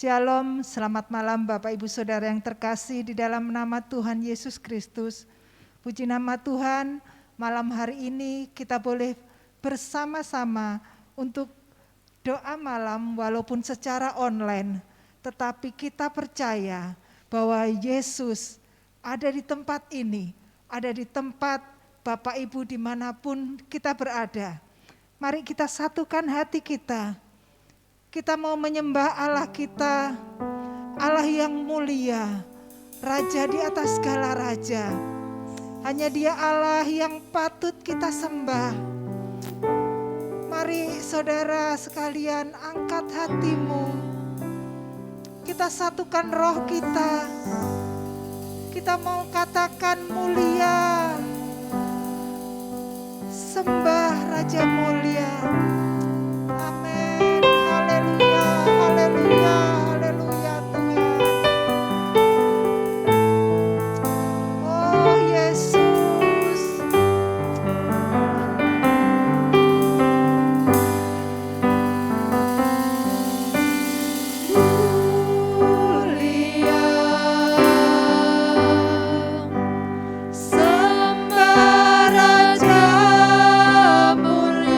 Shalom, selamat malam Bapak Ibu Saudara yang terkasih di dalam nama Tuhan Yesus Kristus. Puji nama Tuhan, malam hari ini kita boleh bersama-sama untuk doa malam walaupun secara online. Tetapi kita percaya bahwa Yesus ada di tempat ini, ada di tempat Bapak Ibu dimanapun kita berada. Mari kita satukan hati kita. Kita mau menyembah Allah kita, Allah yang mulia, Raja di atas segala raja. Hanya Dia Allah yang patut kita sembah. Mari saudara sekalian angkat hatimu. Kita satukan roh kita. Kita mau katakan mulia, sembah Raja mulia. Amin. Haleluya, haleluya, haleluya Tuhan. Oh Yesus. Mulia, sembah Raja mulia.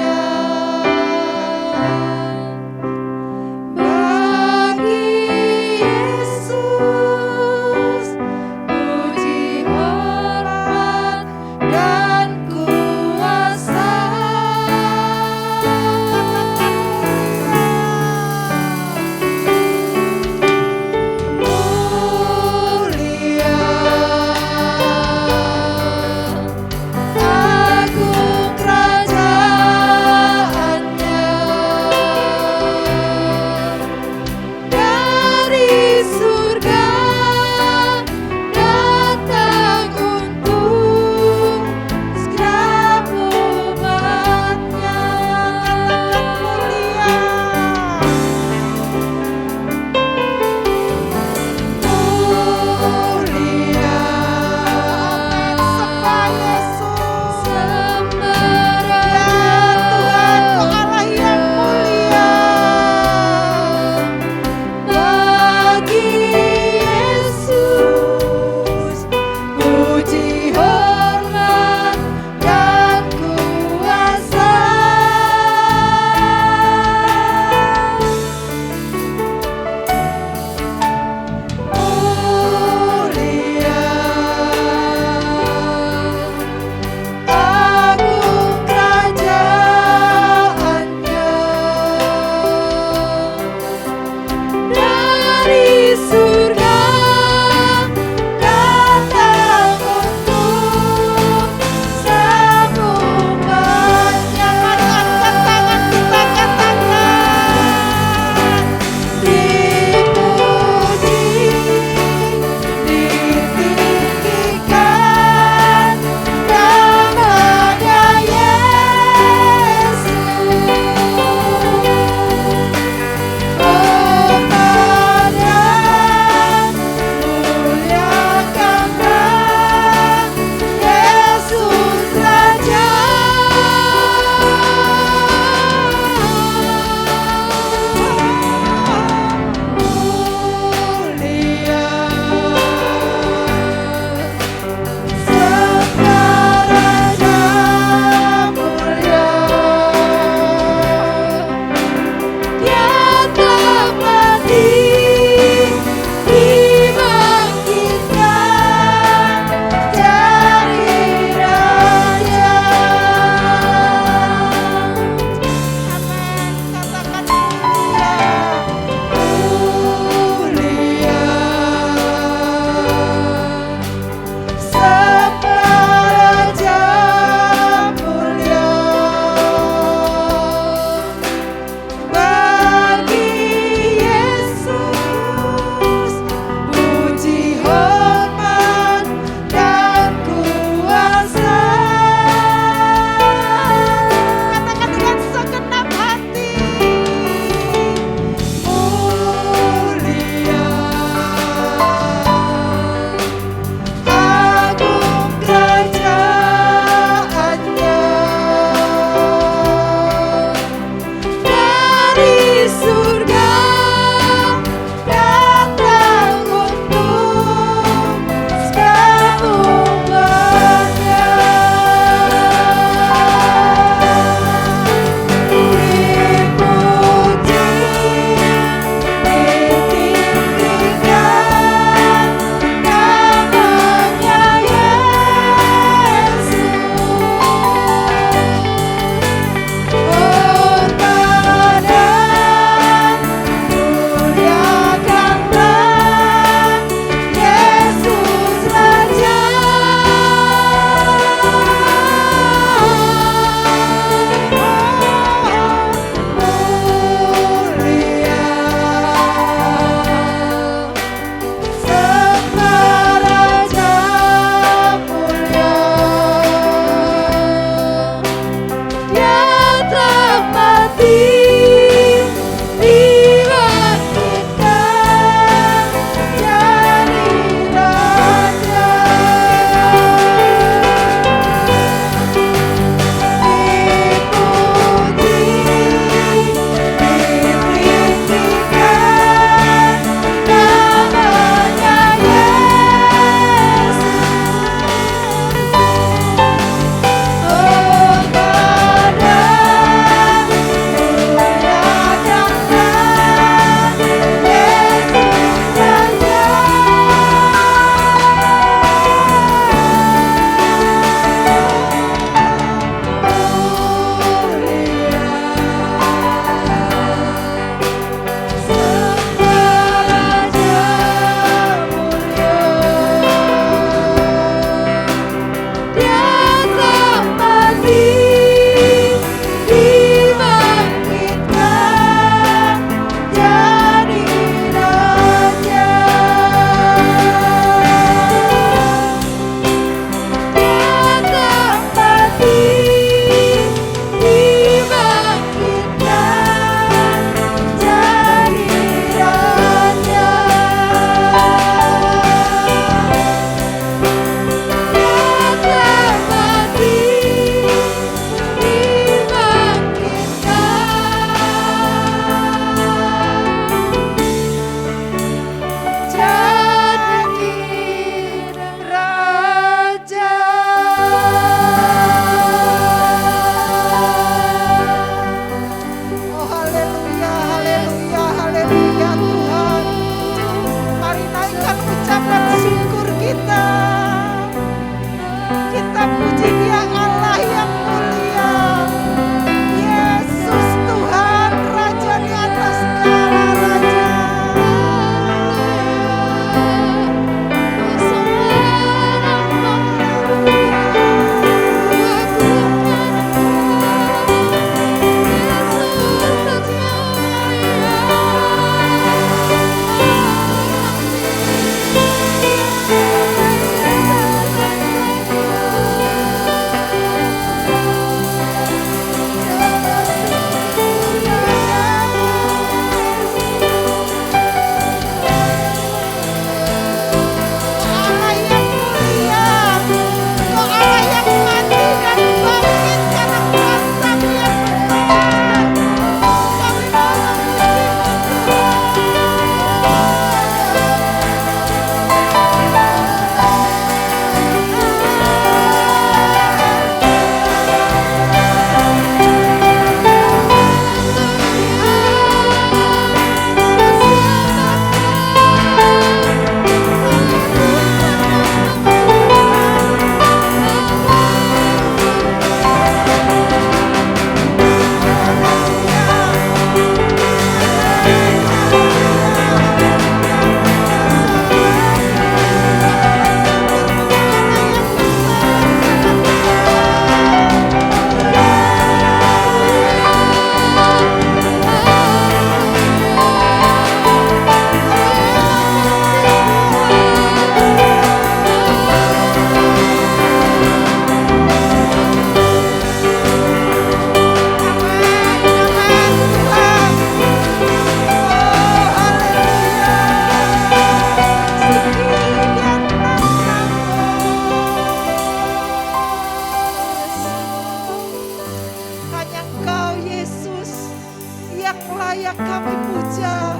yang layak kami puja.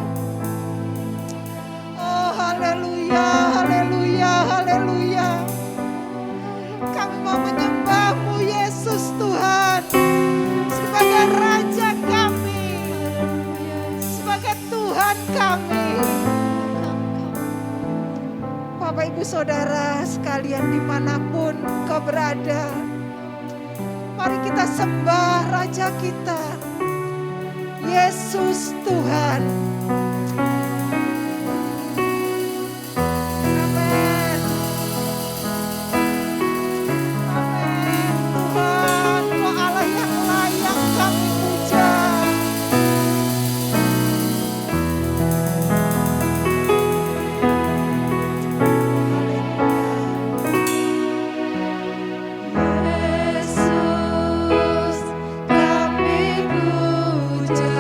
Oh haleluya, haleluya, haleluya. Kami mau menyembah-Mu Yesus Tuhan, sebagai Raja kami, sebagai Tuhan kami. Bapak Ibu Saudara sekalian dimanapun kau berada, mari kita sembah Raja kita, Yesus Tuhan. Amin. Amin. Tuhan, Kau Allah yang layak kami puja. Yesus kami puja.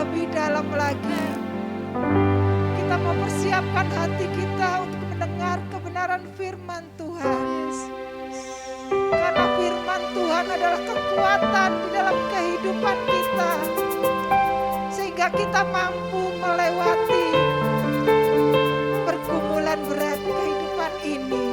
lebih dalam lagi. Kita mau persiapkan hati kita untuk mendengar kebenaran firman Tuhan. Karena firman Tuhan adalah kekuatan di dalam kehidupan kita, sehingga kita mampu melewati pergumulan berat kehidupan ini.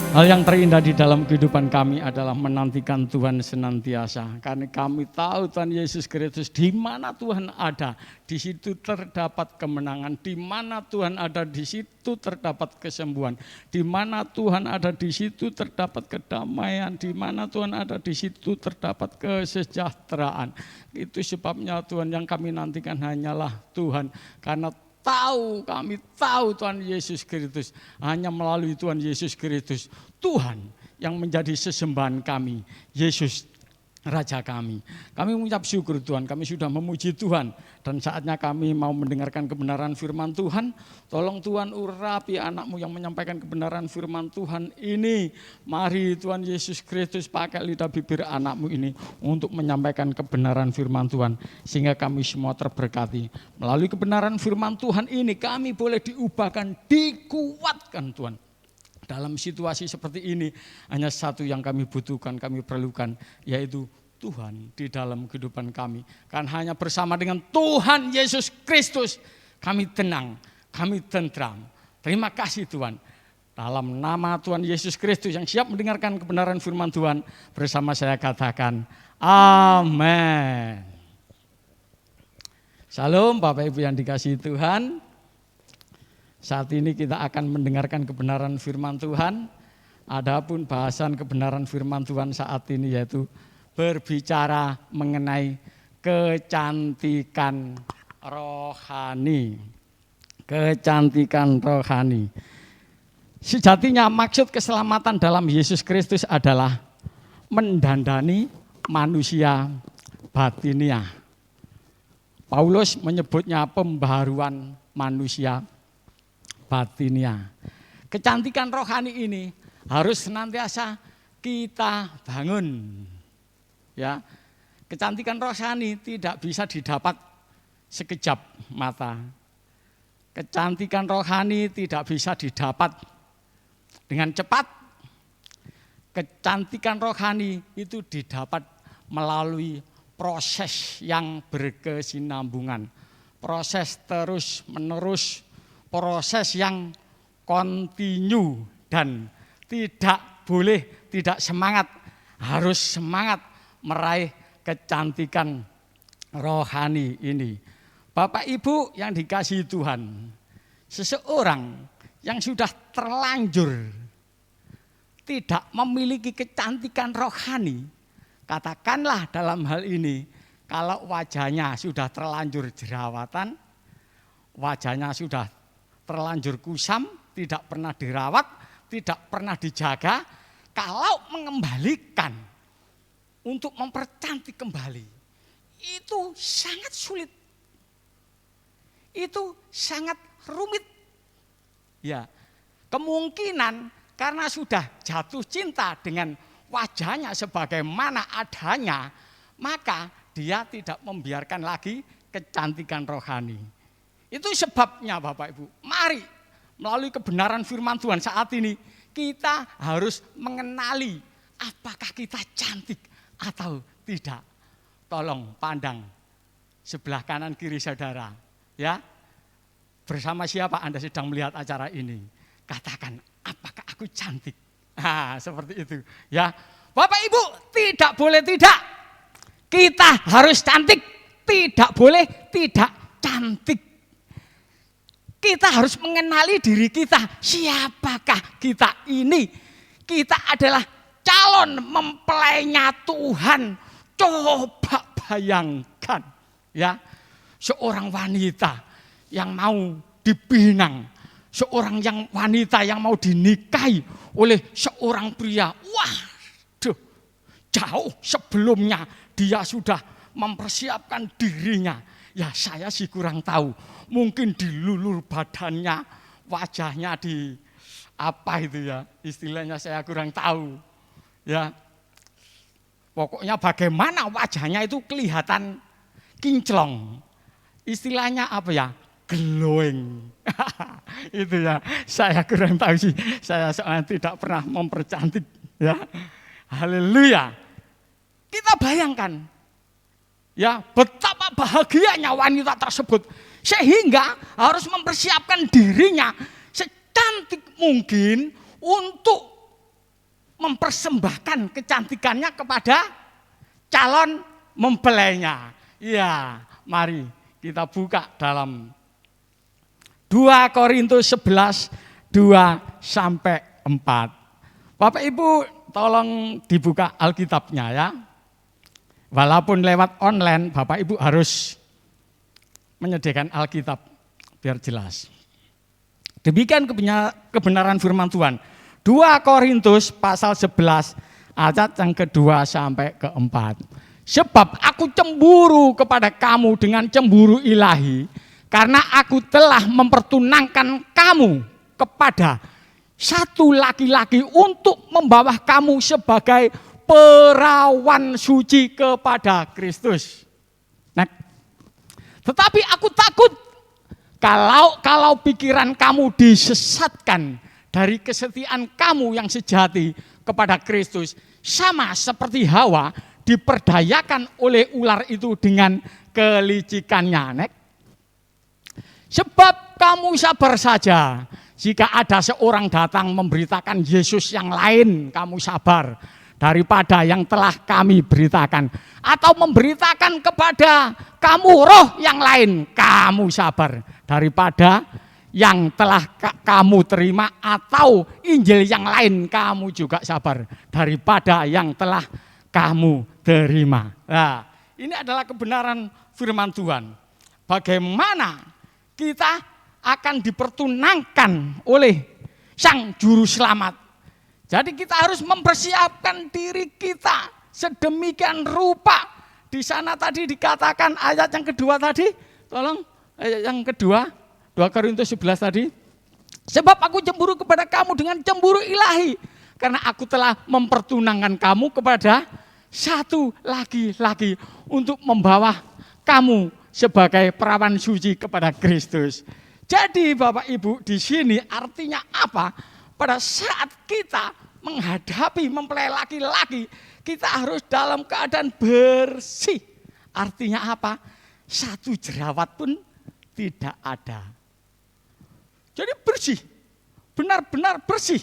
Hal yang terindah di dalam kehidupan kami adalah menantikan Tuhan senantiasa. Karena kami tahu Tuhan Yesus Kristus, di mana Tuhan ada, di situ terdapat kemenangan. Di mana Tuhan ada, di situ terdapat kesembuhan. Di mana Tuhan ada, di situ terdapat kedamaian. Di mana Tuhan ada, di situ terdapat kesejahteraan. Itu sebabnya Tuhan yang kami nantikan hanyalah Tuhan. Karena kami tahu Tuhan Yesus Kristus, hanya melalui Tuhan Yesus Kristus, Tuhan yang menjadi sesembahan kami, Yesus Raja kami. Kami mengucap syukur Tuhan, kami sudah memuji Tuhan, dan saatnya kami mau mendengarkan kebenaran firman Tuhan. Tolong Tuhan urapi anak-Mu yang menyampaikan kebenaran firman Tuhan ini. Mari Tuhan Yesus Kristus pakai lidah bibir anak-Mu ini untuk menyampaikan kebenaran firman Tuhan, sehingga kami semua terberkati. Melalui kebenaran firman Tuhan ini kami boleh diubahkan, dikuatkan Tuhan. Dalam situasi seperti ini hanya satu yang kami butuhkan, kami perlukan, yaitu Tuhan di dalam kehidupan kami. Karena hanya bersama dengan Tuhan Yesus Kristus kami tenang, kami tentram. Terima kasih Tuhan. Dalam nama Tuhan Yesus Kristus yang siap mendengarkan kebenaran firman Tuhan, bersama saya katakan amin. Salam Bapak Ibu yang dikasihi Tuhan. Saat ini kita akan mendengarkan kebenaran firman Tuhan. Adapun bahasan kebenaran firman Tuhan saat ini yaitu berbicara mengenai kecantikan rohani. Kecantikan rohani. Sejatinya maksud keselamatan dalam Yesus Kristus adalah mendandani manusia batiniah. Paulus menyebutnya pembaharuan manusia batiniah. Kecantikan rohani ini harus senantiasa kita bangun. Ya. Kecantikan rohani tidak bisa didapat sekejap mata. Kecantikan rohani tidak bisa didapat dengan cepat. Kecantikan rohani itu didapat melalui proses yang berkesinambungan. Proses terus menerus, proses yang kontinu dan tidak boleh tidak semangat, harus semangat meraih kecantikan rohani ini. Bapak Ibu yang dikasihi Tuhan, seseorang yang sudah terlanjur tidak memiliki kecantikan rohani, katakanlah dalam hal ini, kalau wajahnya sudah terlanjur jerawatan, wajahnya sudah terlanjur kusam, tidak pernah dirawat, tidak pernah dijaga, kalau mengembalikan untuk mempercantik kembali, itu sangat sulit. Itu sangat rumit. Ya, kemungkinan karena sudah jatuh cinta dengan wajahnya sebagaimana adanya, maka dia tidak membiarkan lagi kecantikan rohani. Itu sebabnya Bapak Ibu, mari melalui kebenaran firman Tuhan saat ini kita harus mengenali apakah kita cantik atau tidak. Tolong pandang sebelah kanan kiri saudara, ya. Bersama siapa Anda sedang melihat acara ini? Katakan, apakah aku cantik? Seperti itu, ya. Bapak Ibu, tidak boleh tidak. Kita harus cantik, tidak boleh tidak cantik. Kita harus mengenali diri kita, siapakah kita ini. Kita adalah calon mempelainya Tuhan. Coba bayangkan, ya, seorang wanita yang mau dipinang, seorang wanita yang mau dinikahi oleh seorang pria. Waduh, jauh sebelumnya dia sudah mempersiapkan dirinya. Ya saya sih kurang tahu. Mungkin dilulur badannya, wajahnya di apa itu ya, istilahnya saya kurang tahu. Ya, pokoknya bagaimana wajahnya itu kelihatan kinclong. Istilahnya apa ya, glowing. Itu ya, saya kurang tahu sih. Saya soalnya tidak pernah mempercantik. Ya, haleluya. Kita bayangkan, ya betapa bahagianya wanita tersebut. Sehingga harus mempersiapkan dirinya secantik mungkin untuk mempersembahkan kecantikannya kepada calon mempelainya. Ya, mari kita buka dalam 2 Korintus 11, 2 sampai 4. Bapak Ibu tolong dibuka Alkitabnya ya. Walaupun lewat online, Bapak Ibu harus menyediakan Alkitab biar jelas. Demikian kebenaran firman Tuhan. 2 Korintus pasal 11 ayat yang kedua sampai keempat. Sebab aku cemburu kepada kamu dengan cemburu ilahi, karena aku telah mempertunangkan kamu kepada satu laki-laki untuk membawa kamu sebagai perawan suci kepada Kristus. Nah, tetapi aku takut kalau pikiran kamu disesatkan dari kesetiaan kamu yang sejati kepada Kristus, sama seperti Hawa diperdayakan oleh ular itu dengan kelicikannya. Sebab kamu sabar saja, jika ada seorang datang memberitakan Yesus yang lain, kamu sabar daripada yang telah kami beritakan, atau memberitakan kepada kamu roh yang lain, kamu sabar daripada yang telah kamu terima, atau Injil yang lain kamu juga sabar daripada yang telah kamu terima. Nah, ini adalah kebenaran firman Tuhan. Bagaimana kita akan dipertunangkan oleh Sang Juru Selamat. Jadi kita harus mempersiapkan diri kita sedemikian rupa. Di sana tadi dikatakan ayat yang kedua tadi, tolong ayat yang kedua, 2 Korintus 11 tadi. Sebab aku cemburu kepada kamu dengan cemburu ilahi, karena aku telah mempertunangkan kamu kepada satu laki-laki untuk membawa kamu sebagai perawan suci kepada Kristus. Jadi Bapak Ibu, di sini artinya apa? Pada saat kita menghadapi mempelai laki-laki, kita harus dalam keadaan bersih. Artinya apa? Satu jerawat pun tidak ada. Jadi bersih, benar-benar bersih.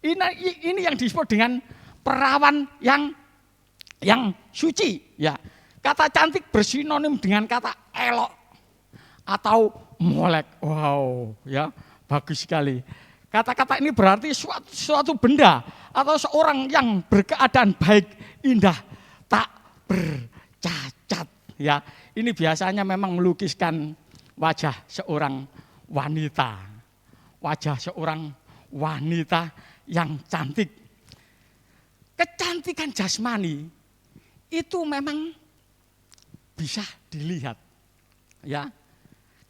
Ini yang disebut dengan perawan yang suci. Ya, kata cantik bersinonim dengan kata elok atau molek. Wow, ya bagus sekali. Kata-kata ini berarti suatu benda atau seorang yang berkeadaan baik, indah, tak bercacat. Ya, ini biasanya memang melukiskan wajah seorang wanita. Wajah seorang wanita yang cantik. Kecantikan jasmani itu memang bisa dilihat. Ya.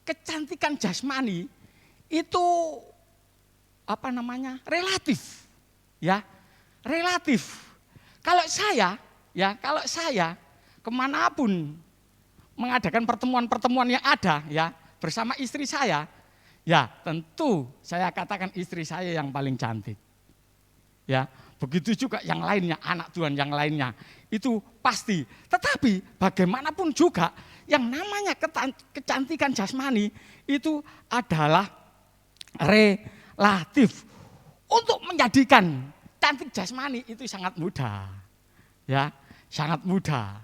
Kecantikan jasmani itu relatif. Ya. Relatif. Kalau saya kemanapun mengadakan pertemuan-pertemuan yang ada ya bersama istri saya, ya tentu saya katakan istri saya yang paling cantik. Ya, begitu juga yang lainnya, anak Tuhan yang lainnya, itu pasti. Tetapi bagaimanapun juga yang namanya kecantikan jasmani itu adalah relatif. Untuk menjadikan cantik jasmani itu sangat mudah. Ya, sangat mudah.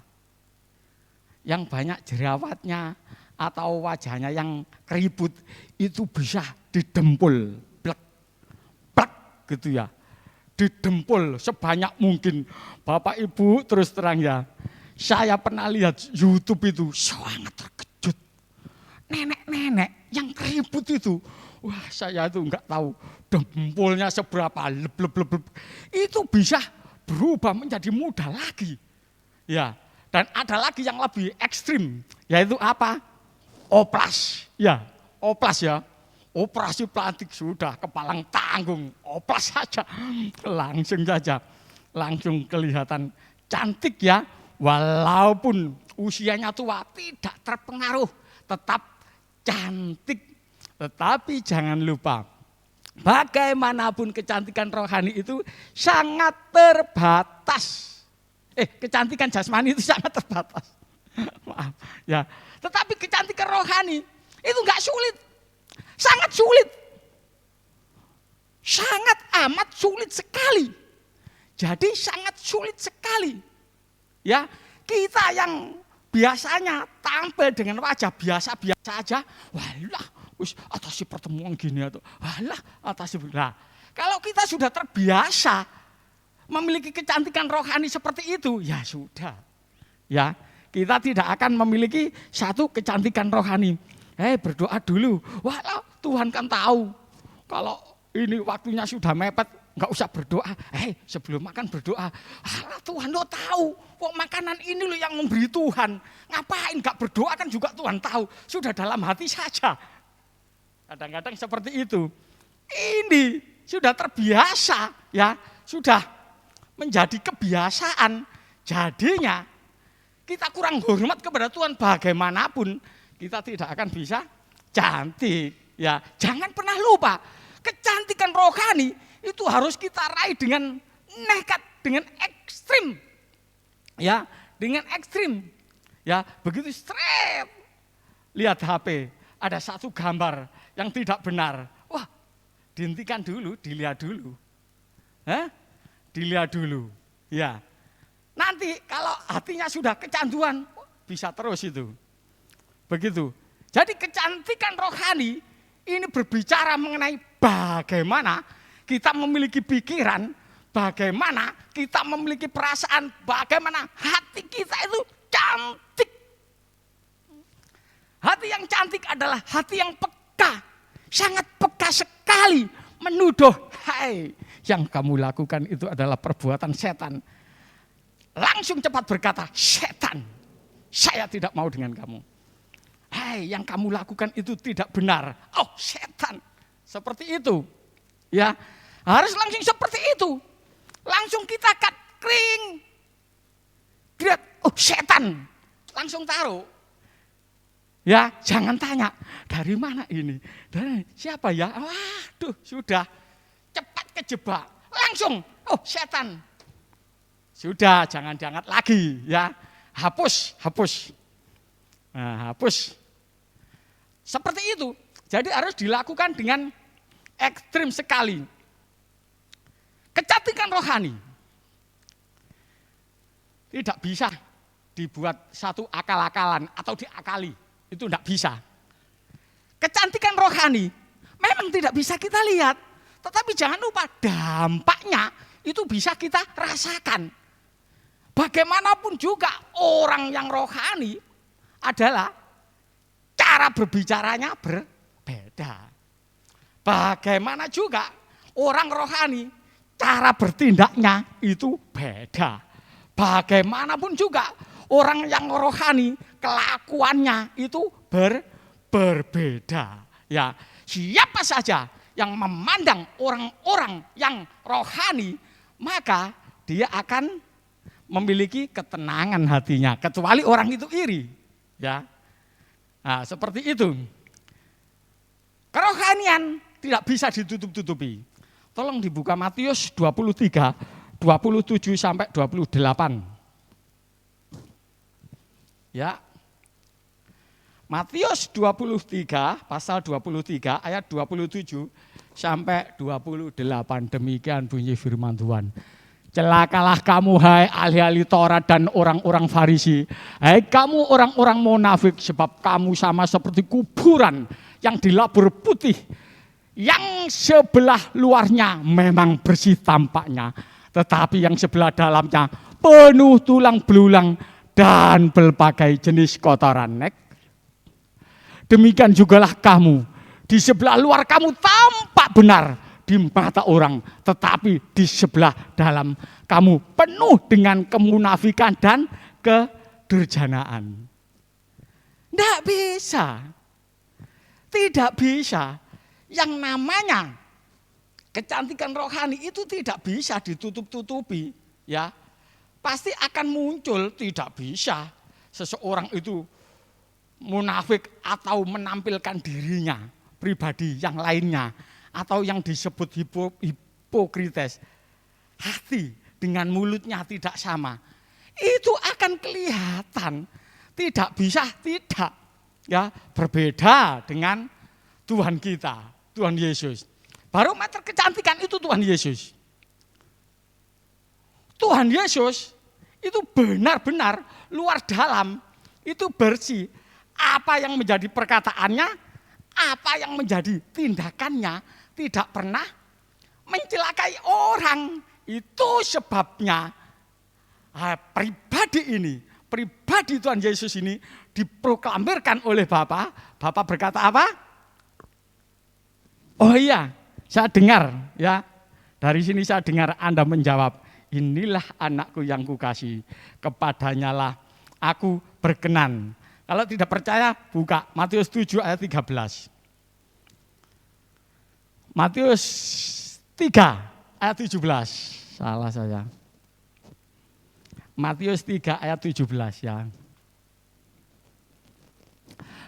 Yang banyak jerawatnya atau wajahnya yang keriput itu bisa didempul, plek gitu ya, didempul sebanyak mungkin. Bapak Ibu terus terang ya, saya pernah lihat YouTube itu sangat terkejut. Nenek-nenek yang keriput itu, wah saya itu enggak tahu dempulnya seberapa, leb, itu bisa berubah menjadi muda lagi. Ya, dan ada lagi yang lebih ekstrim, yaitu apa? Oplas, ya, oplas ya, operasi plastik sudah kepalang tanggung, oplas saja, langsung kelihatan cantik ya, walaupun usianya tua tidak terpengaruh, tetap cantik. Tetapi jangan lupa, bagaimanapun kecantikan rohani itu sangat terbatas. Kecantikan jasmani itu sangat terbatas. Maaf ya. Tetapi kecantikan rohani itu enggak sulit. Sangat sulit. Sangat amat sulit sekali. Jadi sangat sulit sekali. Ya, kita yang biasanya tampil dengan wajah biasa-biasa aja, walah, wis atasi pertemuan gini atau walah atasi. Nah, kalau kita sudah terbiasa memiliki kecantikan rohani seperti itu, ya sudah. Ya, kita tidak akan memiliki satu kecantikan rohani. Berdoa dulu. Walah, Tuhan kan tahu. Kalau ini waktunya sudah mepet, enggak usah berdoa. Sebelum makan berdoa. Alah, Tuhan lo tahu. Kok makanan ini lo yang memberi Tuhan. Ngapain enggak berdoa, kan juga Tuhan tahu. Sudah dalam hati saja. Kadang-kadang seperti itu. Ini sudah terbiasa, ya, sudah menjadi kebiasaan. Jadinya kita kurang hormat kepada Tuhan, bagaimanapun kita tidak akan bisa cantik. Ya, jangan pernah lupa, kecantikan rohani itu harus kita raih dengan nekat, dengan ekstrim. Ya, dengan ekstrim. Ya, begitu straight. Lihat HP, ada satu gambar yang tidak benar. Wah, dihentikan dulu, dilihat dulu. Dilihat dulu. Ya. Nanti kalau hatinya sudah kecanduan, bisa terus itu. Begitu. Jadi kecantikan rohani ini berbicara mengenai bagaimana kita memiliki pikiran, bagaimana kita memiliki perasaan, bagaimana hati kita itu cantik. Hati yang cantik adalah hati yang peka, sangat peka sekali menuduh, yang kamu lakukan itu adalah perbuatan setan. Langsung cepat berkata, setan, saya tidak mau dengan kamu. Yang kamu lakukan itu tidak benar. Oh, setan. Seperti itu. Ya, harus langsung seperti itu. Langsung kita cut kering. Lihat, oh setan. Langsung taruh. Ya, jangan tanya, dari mana ini? Dari siapa ya? Waduh, sudah. Cepat kejebak. Langsung, oh setan. Sudah, jangan diangkat lagi, ya. Hapus. Nah, hapus. Seperti itu. Jadi harus dilakukan dengan ekstrim sekali. Kecantikan rohani tidak bisa dibuat satu akal-akalan atau diakali. Itu tidak bisa. Kecantikan rohani memang tidak bisa kita lihat. Tetapi jangan lupa dampaknya itu bisa kita rasakan. Bagaimanapun juga orang yang rohani adalah cara berbicaranya berbeda. Bagaimana juga orang rohani cara bertindaknya itu beda. Bagaimanapun juga orang yang rohani kelakuannya itu berbeda. Ya, siapa saja yang memandang orang-orang yang rohani, maka dia akan memiliki ketenangan hatinya, kecuali orang itu iri. Ya. Nah, seperti itu. Kerohanian tidak bisa ditutup-tutupi. Tolong dibuka Matius 23, 27 sampai 28. Ya. Matius 23, pasal 23, ayat 27 sampai 28. Demikian bunyi firman Tuhan. Celakalah kamu hai ahli-ahli Taurat dan orang-orang Farisi. Hai kamu orang-orang munafik, sebab kamu sama seperti kuburan yang dilabur putih. Yang sebelah luarnya memang bersih tampaknya, tetapi yang sebelah dalamnya penuh tulang belulang dan berbagai jenis kotoran. Demikian jugalah kamu. Di sebelah luar kamu tampak benar di mata orang, tetapi di sebelah dalam kamu penuh dengan kemunafikan dan kedurjanaan. Tidak bisa. Yang namanya kecantikan rohani itu tidak bisa ditutup-tutupi, ya. Pasti akan muncul, tidak bisa seseorang itu munafik atau menampilkan dirinya pribadi yang lainnya, atau yang disebut hipokrites. Hati dengan mulutnya tidak sama. Itu akan kelihatan. Tidak bisa, tidak. Ya, berbeda dengan Tuhan kita, Tuhan Yesus. Barometer kecantikan itu Tuhan Yesus. Tuhan Yesus itu benar-benar luar dalam, itu bersih. Apa yang menjadi perkataannya, apa yang menjadi tindakannya, tidak pernah mencelakai orang. Itu sebabnya pribadi Tuhan Yesus ini diproklamirkan oleh Bapa. Bapa berkata apa? Oh iya, saya dengar ya. Dari sini saya dengar Anda menjawab, inilah anakku yang kukasihi, kepadanya lah aku berkenan. Kalau tidak percaya, buka Matius 7 ayat 13. Matius 3 ayat 17. Salah saya. Matius 3 ayat 17 ya.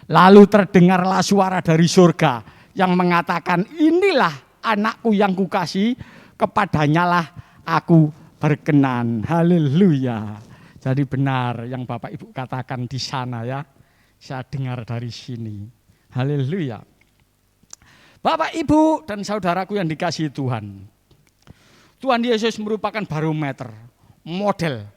Lalu terdengarlah suara dari surga yang mengatakan, inilah anakku yang kukasihi, kepadanya lah aku berkenan. Haleluya. Jadi benar yang Bapak Ibu katakan di sana ya. Saya dengar dari sini. Haleluya. Bapak Ibu dan saudaraku yang dikasihi Tuhan. Tuhan Yesus merupakan barometer, model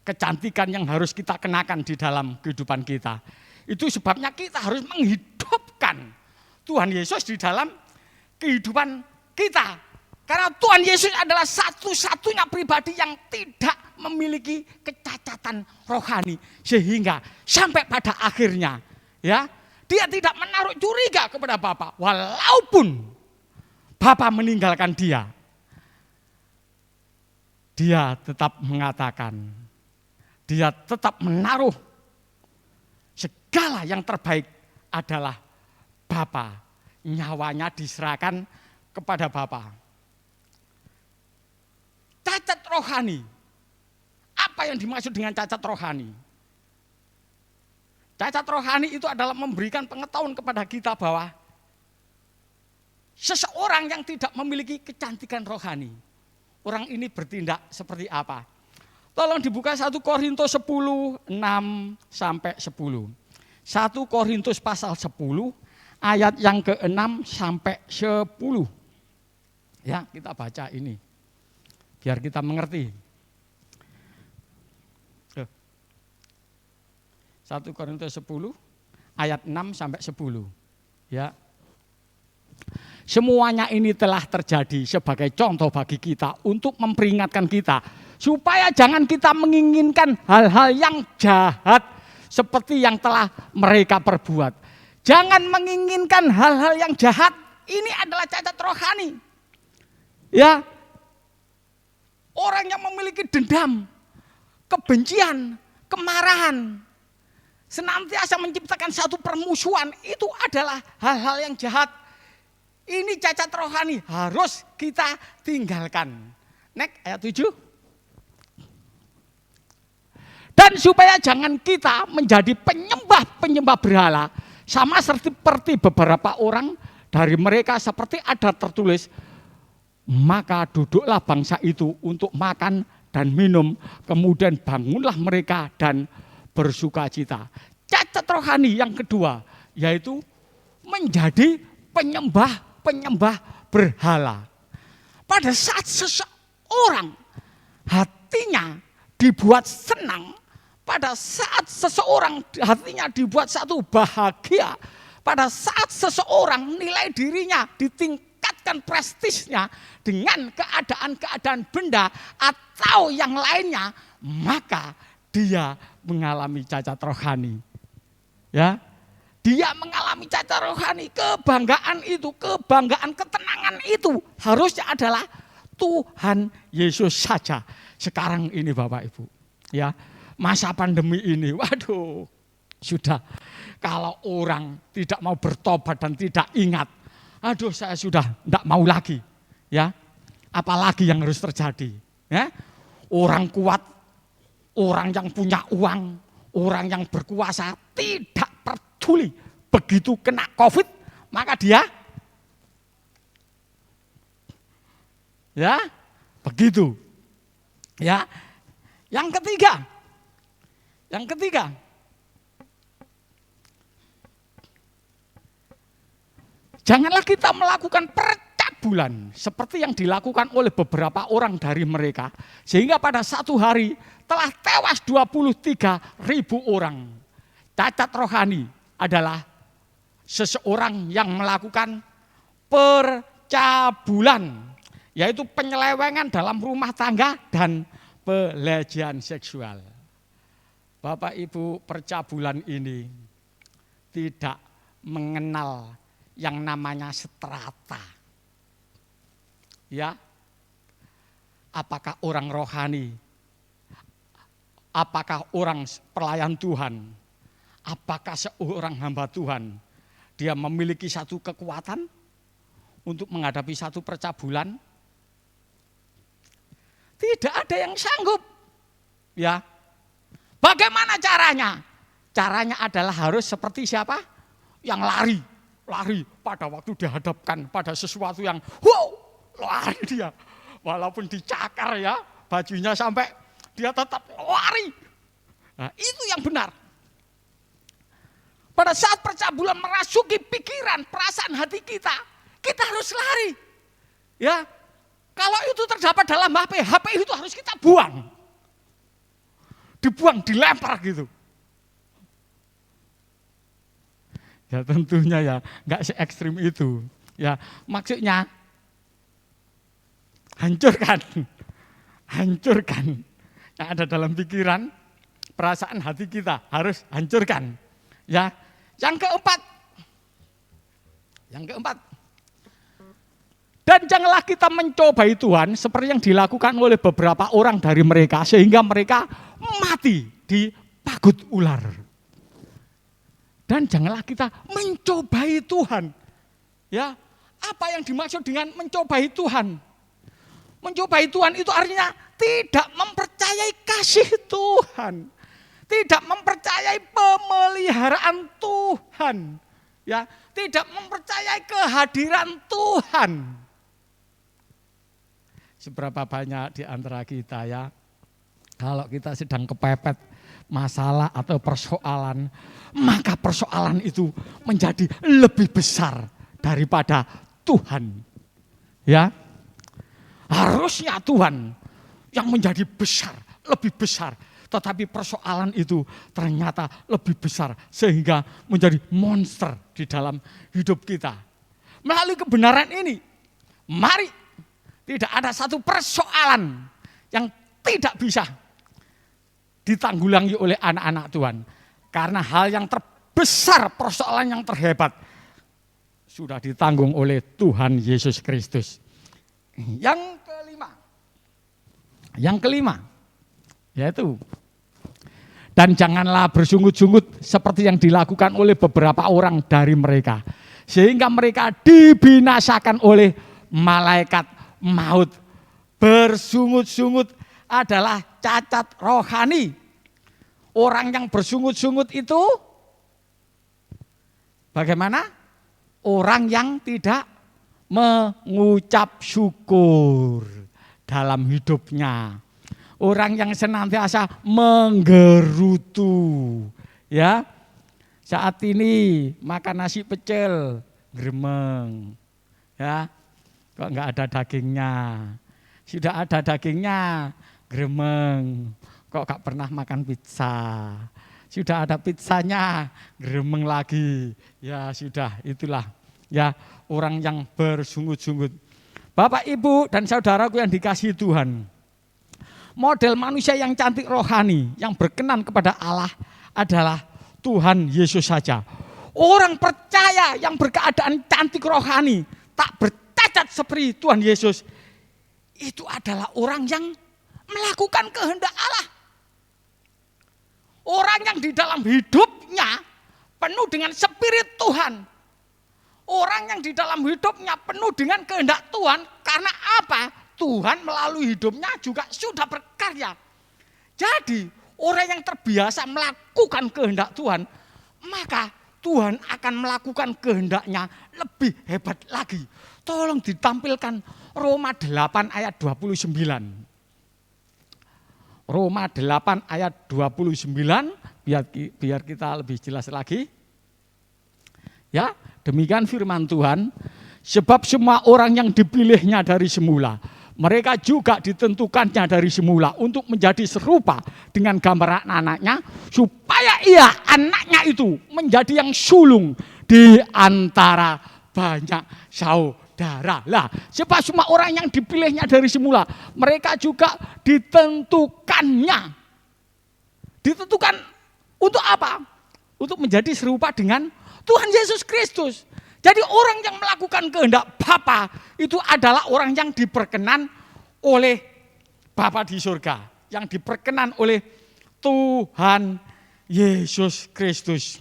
kecantikan yang harus kita kenakan di dalam kehidupan kita. Itu sebabnya kita harus menghidupkan Tuhan Yesus di dalam kehidupan kita. Karena Tuhan Yesus adalah satu-satunya pribadi yang tidak memiliki kecacatan rohani. Sehingga sampai pada akhirnya ya, dia tidak menaruh curiga kepada Bapa. Walaupun Bapa meninggalkan dia. Dia tetap mengatakan, dia tetap menaruh segala yang terbaik adalah Bapa. Nyawanya diserahkan kepada Bapa. Cacat rohani. Apa yang dimaksud dengan cacat rohani? Cacat rohani itu adalah memberikan pengetahuan kepada kita bahwa seseorang yang tidak memiliki kecantikan rohani, orang ini bertindak seperti apa? Tolong dibuka 1 Korintus 10, 6 sampai 10. 1 Korintus pasal 10, ayat yang ke-6 sampai 10. Ya, kita baca ini. Biar kita mengerti. 1 Korintus 10, ayat 6 sampai 10. Ya. Semuanya ini telah terjadi sebagai contoh bagi kita untuk memperingatkan kita supaya jangan kita menginginkan hal-hal yang jahat seperti yang telah mereka perbuat. Jangan menginginkan hal-hal yang jahat. Ini adalah cacat rohani. Ya. Orang yang memiliki dendam, kebencian, kemarahan, senantiasa menciptakan satu permusuhan, itu adalah hal-hal yang jahat. Ini cacat rohani, harus kita tinggalkan. Next, ayat 7. Dan supaya jangan kita menjadi penyembah-penyembah berhala, sama seperti beberapa orang dari mereka seperti ada tertulis, maka duduklah bangsa itu untuk makan dan minum, kemudian bangunlah mereka dan bersukacita. Cacat rohani yang kedua, yaitu menjadi penyembah-penyembah berhala. Pada saat seseorang hatinya dibuat senang, pada saat seseorang hatinya dibuat satu bahagia, pada saat seseorang nilai dirinya ditingkatkan prestisnya dengan keadaan-keadaan benda atau yang lainnya, maka dia mengalami cacat rohani. Ya, dia mengalami cacat rohani. Kebanggaan itu, kebanggaan, ketenangan itu harusnya adalah Tuhan Yesus saja. Sekarang ini Bapak Ibu, ya, masa pandemi ini, waduh, sudah kalau orang tidak mau bertobat dan tidak ingat, aduh saya sudah tidak mau lagi, ya, apalagi yang harus terjadi, ya, orang kuat, orang yang punya uang, orang yang berkuasa tidak peduli, begitu kena COVID maka dia, ya, begitu, ya. Yang ketiga, janganlah kita melakukan percabulan percabulan seperti yang dilakukan oleh beberapa orang dari mereka, sehingga pada satu hari telah tewas 23.000 orang. Cacat rohani adalah seseorang yang melakukan percabulan, yaitu penyelewengan dalam rumah tangga dan pelecehan seksual. Bapak Ibu, percabulan ini tidak mengenal yang namanya strata. Ya. Apakah orang rohani? Apakah orang pelayan Tuhan? Apakah seorang hamba Tuhan? Dia memiliki satu kekuatan untuk menghadapi satu percabulan? Tidak ada yang sanggup. Ya. Bagaimana caranya? Caranya adalah harus seperti siapa? Yang lari pada waktu dihadapkan pada sesuatu yang wow, lari dia. Walaupun dicakar ya, bajunya sampai dia tetap lari. Nah, itu yang benar. Pada saat percabulan merasuki pikiran, perasaan hati kita harus lari. Ya, kalau itu terdapat dalam HP itu harus kita buang. Dibuang, dilempar gitu. Ya tentunya ya nggak se-ekstrim itu. Ya maksudnya hancurkan yang ada dalam pikiran, perasaan hati kita harus hancurkan. Ya, yang keempat, dan janganlah kita mencobai Tuhan seperti yang dilakukan oleh beberapa orang dari mereka, sehingga mereka mati di pagut ular. Dan janganlah kita mencobai Tuhan. Ya, apa yang dimaksud dengan mencobai Tuhan? Mencobai Tuhan itu artinya tidak mempercayai kasih Tuhan. Tidak mempercayai pemeliharaan Tuhan. Ya, tidak mempercayai kehadiran Tuhan. Seberapa banyak di antara kita ya, kalau kita sedang kepepet masalah atau persoalan, maka persoalan itu menjadi lebih besar daripada Tuhan. Ya, harusnya Tuhan yang menjadi besar, lebih besar. Tetapi persoalan itu ternyata lebih besar sehingga menjadi monster di dalam hidup kita. Melalui kebenaran ini, mari tidak ada satu persoalan yang tidak bisa ditanggulangi oleh anak-anak Tuhan. Karena hal yang terbesar, persoalan yang terhebat sudah ditanggung oleh Tuhan Yesus Kristus. Yang kelima, yaitu dan janganlah bersungut-sungut seperti yang dilakukan oleh beberapa orang dari mereka, sehingga mereka dibinasakan oleh malaikat maut. Bersungut-sungut adalah cacat rohani. Orang yang bersungut-sungut itu bagaimana? Orang yang tidak mengucap syukur dalam hidupnya. Orang yang senantiasa menggerutu, ya. Saat ini makan nasi pecel, gremeng, ya. Kok enggak ada dagingnya? Sudah ada dagingnya, gremeng. Kok enggak pernah makan pizza? Sudah ada pizzanya, gremeng lagi. Ya sudah, itulah ya orang yang bersungut-sungut. Bapak, Ibu, dan saudaraku yang dikasihi Tuhan. Model manusia yang cantik rohani, yang berkenan kepada Allah adalah Tuhan Yesus saja. Orang percaya yang berkeadaan cantik rohani, tak bercacat seperti Tuhan Yesus, itu adalah orang yang melakukan kehendak Allah. Orang yang di dalam hidupnya penuh dengan spirit Tuhan. Orang yang di dalam hidupnya penuh dengan kehendak Tuhan, karena apa? Tuhan melalui hidupnya juga sudah berkarya. Jadi orang yang terbiasa melakukan kehendak Tuhan, maka Tuhan akan melakukan kehendaknya lebih hebat lagi. Tolong ditampilkan Roma 8 ayat 29. Roma 8 ayat 29, biar kita lebih jelas lagi. Ya, demikian firman Tuhan. Sebab semua orang yang dipilihnya dari semula, mereka juga ditentukannya dari semula untuk menjadi serupa dengan gambar anaknya, supaya ia, anaknya itu, menjadi yang sulung di antara banyak saudara. Lah, sebab semua orang yang dipilihnya dari semula, mereka juga ditentukannya. Ditentukan untuk apa? Untuk menjadi serupa dengan Tuhan Yesus Kristus. Jadi orang yang melakukan kehendak Bapa itu adalah orang yang diperkenan oleh Bapa di surga. Yang diperkenan oleh Tuhan Yesus Kristus.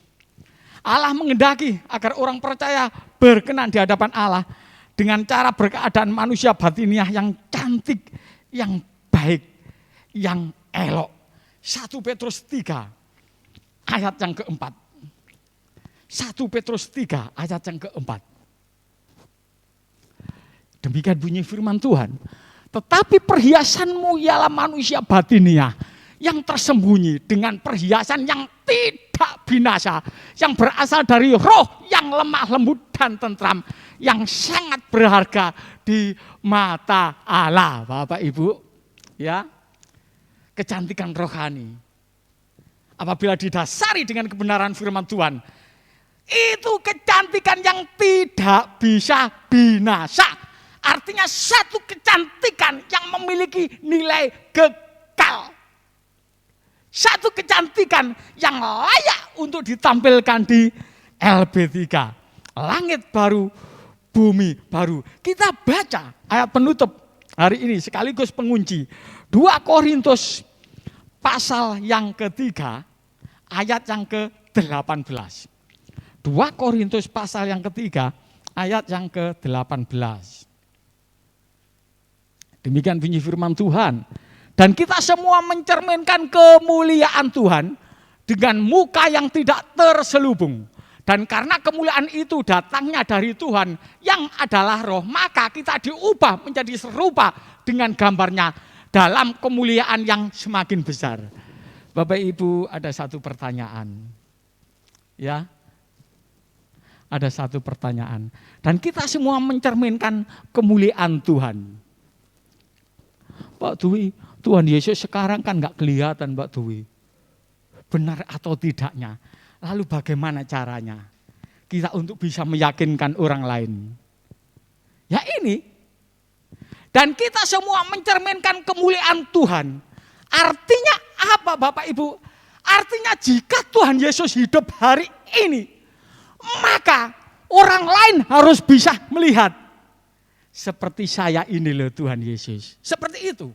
Allah menghendaki agar orang percaya berkenan di hadapan Allah dengan cara berkeadaan manusia batiniah yang cantik, yang baik, yang elok. 1 Petrus 3 ayat yang keempat. 1 Petrus 3 ayat yang keempat. Demikian bunyi firman Tuhan. Tetapi perhiasanmu ialah manusia batiniah yang tersembunyi dengan perhiasan yang tidak binasa, yang berasal dari roh yang lemah lembut dan tentram, yang sangat berharga di mata Allah. Bapak Ibu, ya, kecantikan rohani apabila didasari dengan kebenaran firman Tuhan, itu kecantikan yang tidak bisa binasa. Artinya satu kecantikan yang memiliki nilai kekal. Satu kecantikan yang layak untuk ditampilkan di LB3. Langit baru, bumi baru. Kita baca ayat penutup hari ini sekaligus pengunci. 2 Korintus pasal yang ketiga ayat yang ke-18. 2 Korintus pasal yang ketiga ayat yang ke-18. Demikian bunyi firman Tuhan. Dan kita semua mencerminkan kemuliaan Tuhan dengan muka yang tidak terselubung. Dan karena kemuliaan itu datangnya dari Tuhan yang adalah roh, maka kita diubah menjadi serupa dengan gambarnya dalam kemuliaan yang semakin besar. Bapak Ibu, ada satu pertanyaan. Ya, ada satu pertanyaan. Dan kita semua mencerminkan kemuliaan Tuhan. Pak Dwi, Tuhan Yesus sekarang kan gak kelihatan Pak Dwi. Benar atau tidaknya. Lalu bagaimana caranya kita untuk bisa meyakinkan orang lain? Ya ini. Dan kita semua mencerminkan kemuliaan Tuhan. Artinya apa Bapak Ibu? Artinya jika Tuhan Yesus hidup hari ini, maka orang lain harus bisa melihat. Seperti saya ini loh Tuhan Yesus. Seperti itu.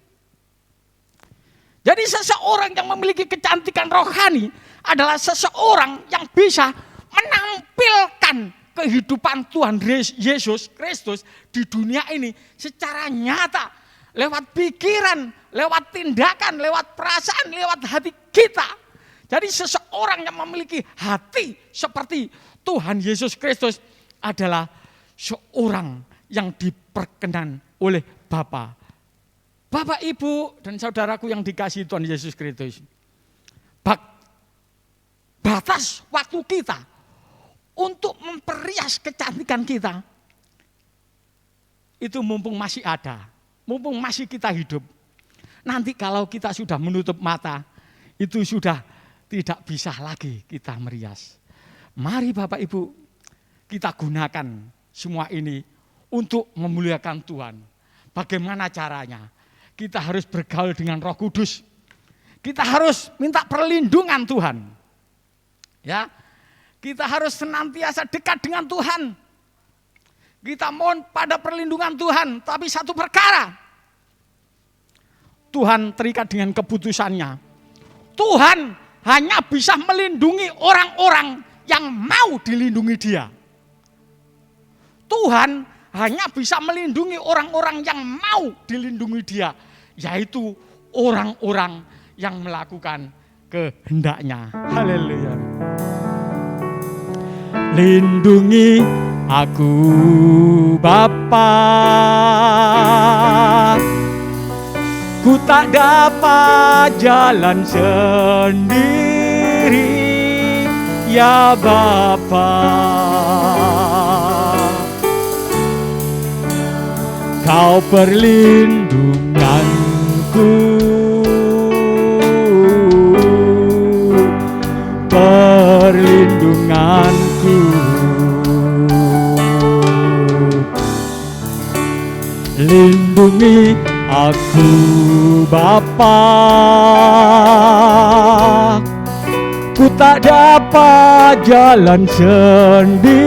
Jadi seseorang yang memiliki kecantikan rohani adalah seseorang yang bisa menampilkan kehidupan Tuhan Yesus Kristus di dunia ini secara nyata. Lewat pikiran, lewat tindakan, lewat perasaan, lewat hati kita. Jadi seseorang yang memiliki hati seperti Tuhan Yesus Kristus adalah seorang yang diperkenan oleh Bapa. Bapak, Ibu, dan saudaraku yang dikasihi Tuhan Yesus Kristus. Batas waktu kita untuk memperias kecantikan kita, itu mumpung masih ada, mumpung masih kita hidup. Nanti kalau kita sudah menutup mata, itu sudah tidak bisa lagi kita merias. Mari Bapak Ibu, kita gunakan semua ini untuk memuliakan Tuhan. Bagaimana caranya? Kita harus bergaul dengan Roh Kudus. Kita harus minta perlindungan Tuhan. Ya, kita harus senantiasa dekat dengan Tuhan. Kita mohon pada perlindungan Tuhan. Tapi satu perkara, Tuhan terikat dengan keputusannya. Tuhan hanya bisa melindungi orang-orang yang mau dilindungi Dia. Tuhan hanya bisa melindungi orang-orang yang mau dilindungi Dia, yaitu orang-orang yang melakukan kehendaknya. Haleluya. Lindungi aku Bapa, ku tak dapat jalan sendiri, ya Bapa. Kau perlindunganku, perlindunganku. Lindungi aku Bapa, ku tak dapat jalan sendiri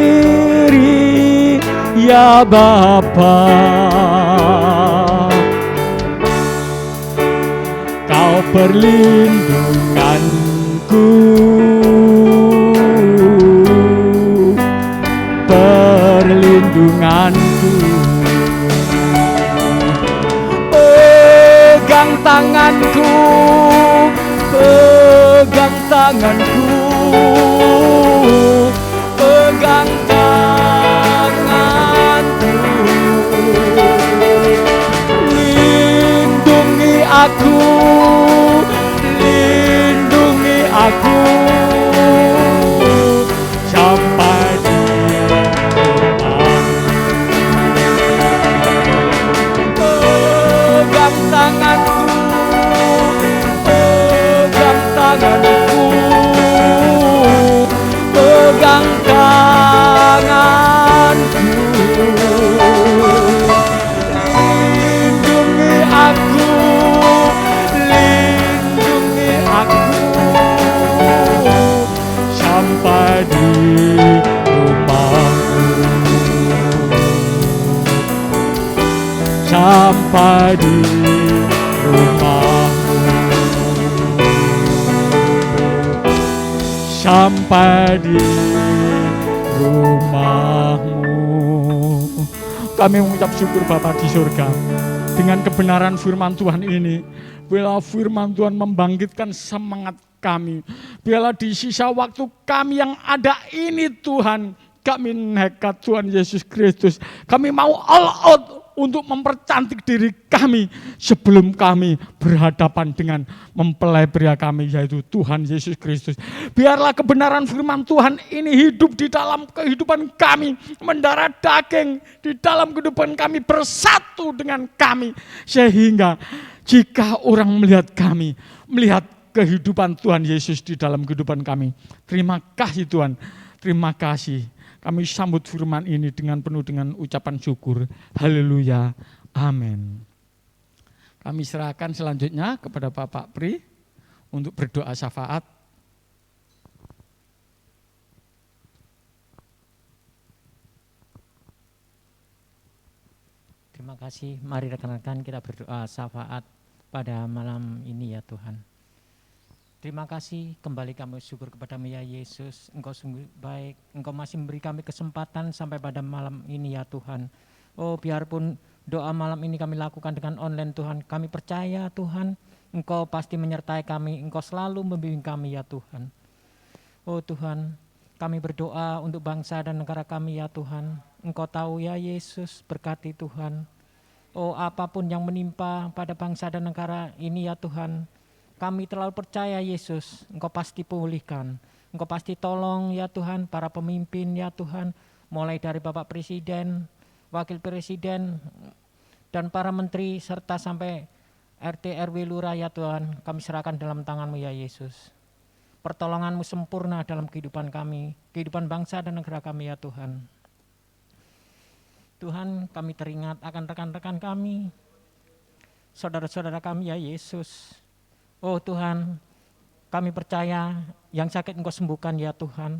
ya Bapa. Kau perlindunganku, perlindunganku. Pegang tanganku, pegang tanganku, pegang tanganku. Lindungi aku, lindungi aku sampai di rumah. Pegang tanganku, pegang tanganku, pegang tanganku. Lindungi aku, lindungi aku sampai di rumahmu, sampai di rumahmu, sampai di rumahmu. Kami mengucap syukur Bapa di surga dengan kebenaran firman Tuhan ini. Biarlah firman Tuhan membangkitkan semangat kami. Biarlah di sisa waktu kami yang ada ini Tuhan, kami nekat Tuhan Yesus Kristus. Kami mau all out untuk mempercantik diri kami sebelum kami berhadapan dengan mempelai pria kami, yaitu Tuhan Yesus Kristus. Biarlah kebenaran firman Tuhan ini hidup di dalam kehidupan kami, mendarah daging di dalam kehidupan kami, bersatu dengan kami, sehingga jika orang melihat kami, melihat kehidupan Tuhan Yesus di dalam kehidupan kami. Terima kasih Tuhan, terima kasih. Kami sambut firman ini dengan penuh dengan ucapan syukur. Haleluya. Amin. Kami serahkan selanjutnya kepada Bapak Pri untuk berdoa syafaat. Terima kasih. Mari rekan-rekan kita berdoa syafaat pada malam ini ya Tuhan. Terima kasih, kembali kami syukur kepadamu ya Yesus. Engkau sungguh baik, Engkau masih memberi kami kesempatan sampai pada malam ini ya Tuhan. Oh, biarpun doa malam ini kami lakukan dengan online Tuhan, kami percaya Tuhan, Engkau pasti menyertai kami, Engkau selalu membimbing kami ya Tuhan. Oh Tuhan, kami berdoa untuk bangsa dan negara kami ya Tuhan. Engkau tahu ya Yesus, berkati Tuhan. Oh, apapun yang menimpa pada bangsa dan negara ini ya Tuhan, kami terlalu percaya Yesus, Engkau pasti pulihkan. Engkau pasti tolong ya Tuhan, para pemimpin ya Tuhan, mulai dari Bapak Presiden, Wakil Presiden, dan para menteri, serta sampai RT, RW, Lurah ya Tuhan, kami serahkan dalam tangan-Mu ya Yesus. Pertolongan-Mu sempurna dalam kehidupan kami, kehidupan bangsa dan negara kami ya Tuhan. Tuhan, kami teringat akan rekan-rekan kami, saudara-saudara kami ya Yesus. Oh Tuhan, kami percaya yang sakit Engkau sembuhkan ya Tuhan.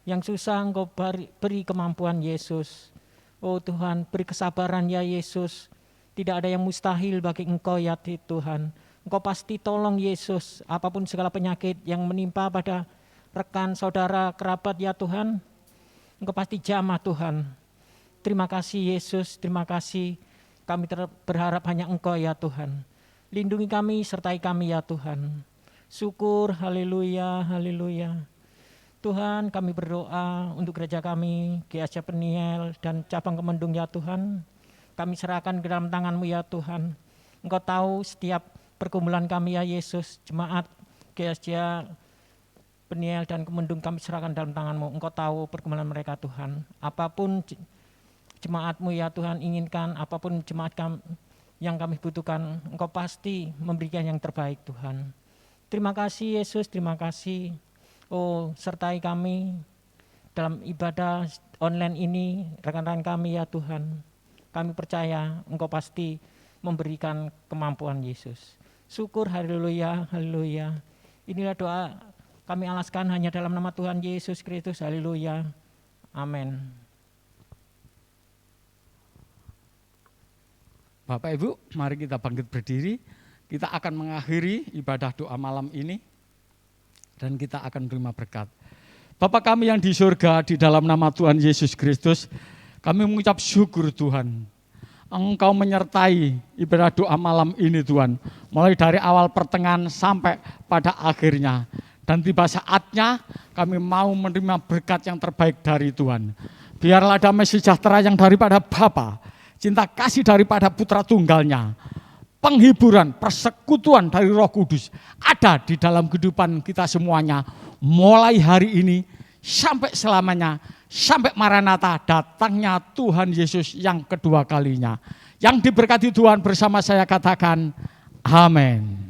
Yang susah Engkau beri kemampuan Yesus. Oh Tuhan, beri kesabaran ya Yesus. Tidak ada yang mustahil bagi Engkau ya Tuhan. Engkau pasti tolong Yesus, apapun segala penyakit yang menimpa pada rekan, saudara, kerabat ya Tuhan. Engkau pasti jamah Tuhan. Terima kasih Yesus, terima kasih. Kami berharap hanya Engkau ya Tuhan. Lindungi kami, sertai kami ya Tuhan. Syukur, haleluya, haleluya. Tuhan, kami berdoa untuk gereja kami, GSC Peniel dan cabang Kemendung ya Tuhan. Kami serahkan ke dalam tangan-Mu ya Tuhan. Engkau tahu setiap pergumulan kami ya Yesus, jemaat GSC Peniel dan Kemendung kami serahkan dalam tangan-Mu. Engkau tahu pergumulan mereka Tuhan. Apapun jemaat-Mu ya Tuhan inginkan, apapun jemaat yang kami butuhkan, Engkau pasti memberikan yang terbaik Tuhan. Terima kasih Yesus, terima kasih. Oh, sertai kami dalam ibadah online ini, rekan-rekan kami ya Tuhan. Kami percaya Engkau pasti memberikan kemampuan Yesus. Syukur, haleluya, haleluya. Inilah doa kami alaskan hanya dalam nama Tuhan Yesus Kristus, haleluya. Amin. Bapak Ibu, mari kita bangkit berdiri. Kita akan mengakhiri ibadah doa malam ini dan kita akan terima berkat. Bapa kami yang di surga, di dalam nama Tuhan Yesus Kristus, kami mengucap syukur Tuhan. Engkau menyertai ibadah doa malam ini Tuhan, mulai dari awal pertengahan sampai pada akhirnya. Dan tiba saatnya kami mau menerima berkat yang terbaik dari Tuhan. Biarlah damai sejahtera yang daripada Bapa, cinta kasih daripada Putra Tunggalnya, penghiburan, persekutuan dari Roh Kudus ada di dalam kehidupan kita semuanya. Mulai hari ini sampai selamanya, sampai Maranatha datangnya Tuhan Yesus yang kedua kalinya. Yang diberkati Tuhan bersama saya katakan, amin.